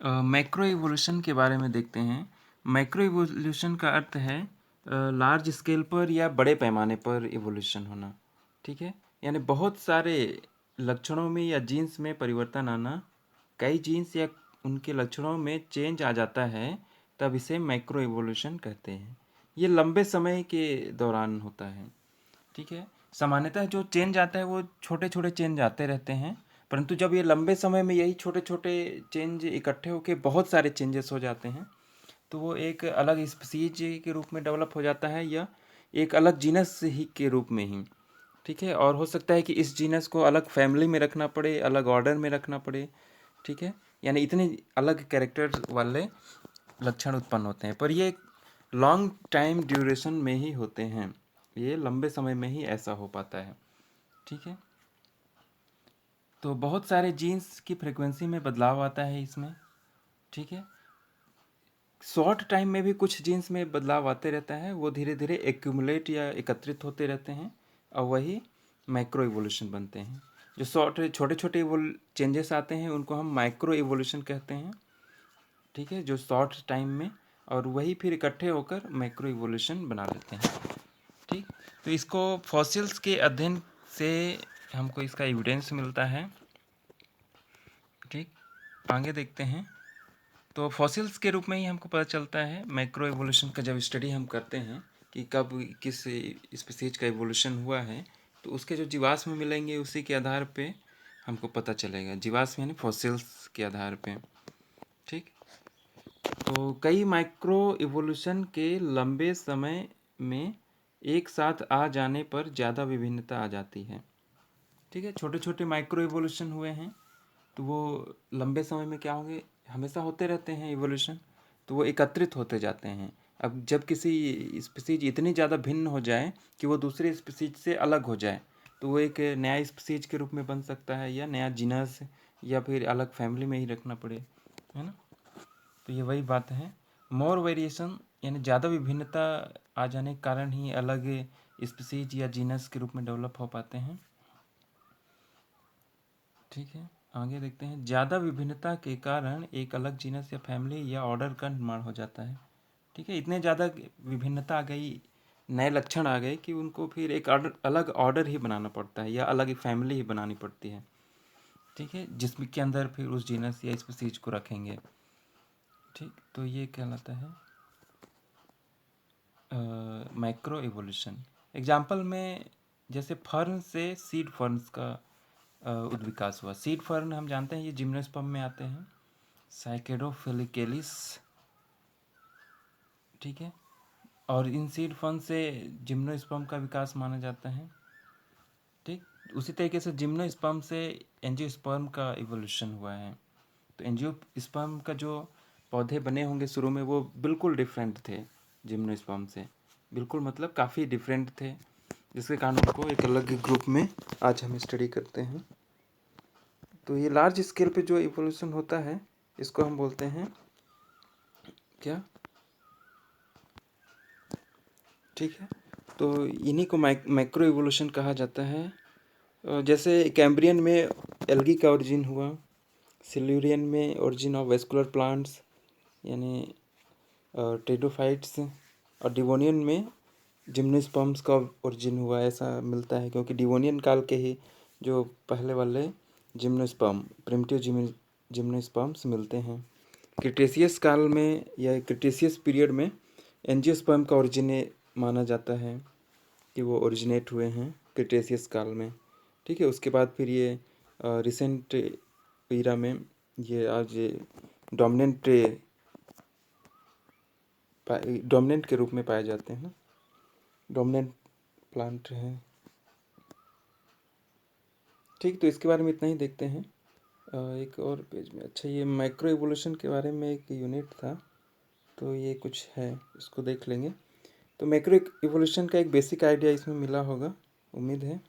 Macro evolution के बारे में देखते हैं। मैक्रो इवोल्यूशन का अर्थ है लार्ज स्केल पर या बड़े पैमाने पर इवोल्यूशन होना। ठीक है, यानी बहुत सारे लक्षणों में या जीन्स में परिवर्तन आना, कई जीन्स या उनके लक्षणों में चेंज आ जाता है, तब इसे मैक्रो इवोल्यूशन कहते हैं। ये लंबे समय के दौरान होता है। ठीक है, सामान्यतः जो चेंज आता है वो छोटे छोटे चेंज आते रहते हैं, परंतु जब ये लंबे समय में यही छोटे छोटे चेंज इकट्ठे होकर बहुत सारे चेंजेस हो जाते हैं, तो वो एक अलग स्पीसीज के रूप में डेवलप हो जाता है या एक अलग जीनस ही के रूप में ही। ठीक है, और हो सकता है कि इस जीनस को अलग फैमिली में रखना पड़े, अलग ऑर्डर में रखना पड़े। ठीक है, यानी इतने अलग कैरेक्टर वाले लक्षण उत्पन्न होते हैं, पर ये लॉन्ग टाइम ड्यूरेशन में ही होते हैं। ये लंबे समय में ही ऐसा हो पाता है। ठीक है, तो बहुत सारे जीन्स की फ्रिक्वेंसी में बदलाव आता है इसमें। ठीक है, शॉर्ट टाइम में भी कुछ जीन्स में बदलाव आते रहता है, वो धीरे धीरे एक्यूमुलेट या एकत्रित होते रहते हैं और वही माइक्रो इवोल्यूशन बनते हैं। जो छोटे छोटे चेंजेस आते हैं उनको हम माइक्रो इवोल्यूशन कहते हैं। ठीक है, जो शॉर्ट टाइम में, और वही फिर इकट्ठे होकर माइक्रो इवोल्यूशन बना लेते हैं। ठीक, तो इसको फॉसिल्स के अध्ययन से हमको इसका एविडेंस मिलता है। ठीक, आगे देखते हैं। तो फॉसिल्स के रूप में ही हमको पता चलता है माइक्रो इवोल्यूशन का, जब स्टडी हम करते हैं कि कब किस स्पीसीज का इवोल्यूशन हुआ है, तो उसके जो जीवाश्म मिलेंगे उसी के आधार पे हमको पता चलेगा। जीवाश्म यानी फॉसिल्स के आधार पे। ठीक, तो कई माइक्रो इवोल्यूशन के लंबे समय में एक साथ आ जाने पर ज़्यादा विभिन्नता आ जाती है। ठीक है, छोटे छोटे माइक्रो इवोल्यूशन हुए हैं, तो वो लंबे समय में क्या होंगे, हमेशा होते रहते हैं इवोल्यूशन, तो वो एकत्रित होते जाते हैं। अब जब किसी स्पीसीज इतनी ज़्यादा भिन्न हो जाए कि वो दूसरे स्पीसीज से अलग हो जाए, तो वो एक नया स्पीसीज के रूप में बन सकता है, या नया जीनस, या फिर अलग फैमिली में ही रखना पड़े, है ना। तो ये वही बात है, मोर वेरिएशन यानी ज़्यादा विभिन्नता आ जाने के कारण ही अलग स्पीसीज या जीनस के रूप में डेवलप हो पाते हैं। ठीक है, आगे देखते हैं। ज़्यादा विभिन्नता के कारण एक अलग जीनस या फैमिली या ऑर्डर का निर्माण हो जाता है। ठीक है, इतने ज़्यादा विभिन्नता आ गई, नए लक्षण आ गए कि उनको फिर एक अलग ऑर्डर ही बनाना पड़ता है या अलग फैमिली ही बनानी पड़ती है। ठीक है, जिसमें के अंदर फिर उस जीनस या स्पीसीज को रखेंगे। ठीक, तो ये कहलाता है माइक्रो इवोल्यूशन। एग्जाम्पल में जैसे फर्न से सीड फर्न्स का उद्विकास हुआ। सीड फर्न हम जानते हैं ये जिम्नोस्पर्म में आते हैं, साइकेडोफिलिकेलिस। ठीक है, और इन सीड फर्न से जिम्नोस्पर्म का विकास माना जाता है। ठीक, उसी तरीके से जिम्नोस्पर्म से एंजियोस्पर्म का इवोल्यूशन हुआ है। तो एंजियोस्पर्म का जो पौधे बने होंगे शुरू में, वो बिल्कुल डिफरेंट थे जिम्नोस्पर्म से, बिल्कुल मतलब काफ़ी डिफरेंट थे, जिसके कारण उनको एक अलग ग्रुप में आज हम स्टडी करते हैं। तो ये लार्ज स्केल पे जो इवोल्यूशन होता है, इसको हम बोलते हैं क्या। ठीक है, तो इन्हीं को मैक्रो इवोल्यूशन कहा जाता है। जैसे कैम्ब्रियन में एल्गी का ओरिजिन हुआ, सिल्यूरियन में ओरिजिन ऑफ वेस्कुलर प्लांट्स यानी टेडोफाइट्स, और डिवोनियन में जिम्नोस्पर्म्स का ओरिजिन हुआ, ऐसा मिलता है, क्योंकि डिवोनियन काल के ही जो पहले वाले जिम्नोस्पर्म, प्रिमिटिव जिम्नोस्पर्म्स मिलते हैं। क्रिटेशियस काल में या क्रिटेशियस पीरियड में एंजियोस्पर्म का ओरिजिन माना जाता है कि वो ओरिजिनेट हुए हैं क्रिटेशियस काल में। ठीक है, उसके बाद फिर ये रिसेंट ईरा में ये आज डोमिनेंट के रूप में पाए जाते हैं, डोमिनेंट प्लांट है। ठीक, तो इसके बारे में इतना ही देखते हैं। एक और पेज में, अच्छा ये माइक्रो इवोल्यूशन के बारे में एक यूनिट था, तो ये कुछ है, इसको देख लेंगे। तो माइक्रो इवोल्यूशन का एक बेसिक आइडिया इसमें मिला होगा, उम्मीद है।